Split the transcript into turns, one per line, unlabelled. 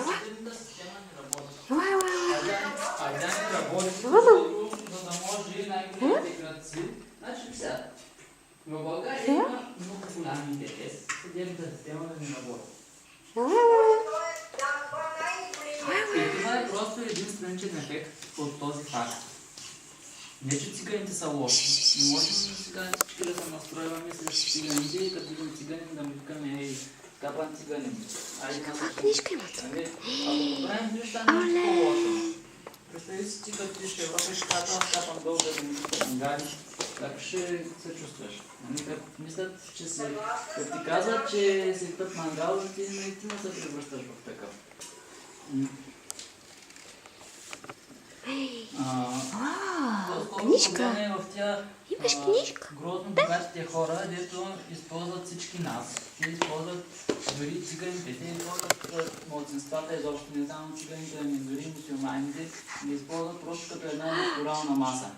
съдебната система не работи.
Ела.
А тя не работи, защото за да може най-големите градци. Значи сега, в България има много голям интерес съдебната система да не работи. И това е просто един страничен ефект от този факт. Не, че циганите са лоши. Не можем сега всички да се настройваме срещу циганите и като видим циганин да ми викаме, ей, капан циганин.
Каква книжка имат?
Ако правим неща, не е по-лошо. Представи си, ти като ти ще Европа ще казва, аз капам долу да ми викам гади. Как ще се чувстваш? Мислят, че се... Като ти казват, че си тъп мангал, ти наистина се превръщаш в такъв.
Книжка!
В тя
Имаш книжка?
грозно богатите хора, дето използват всички нас. Те използват дори циганите, те използват младсинствата изобщо, не само циганите, ами дори мусулманите, ги използват просто като една натурална маса.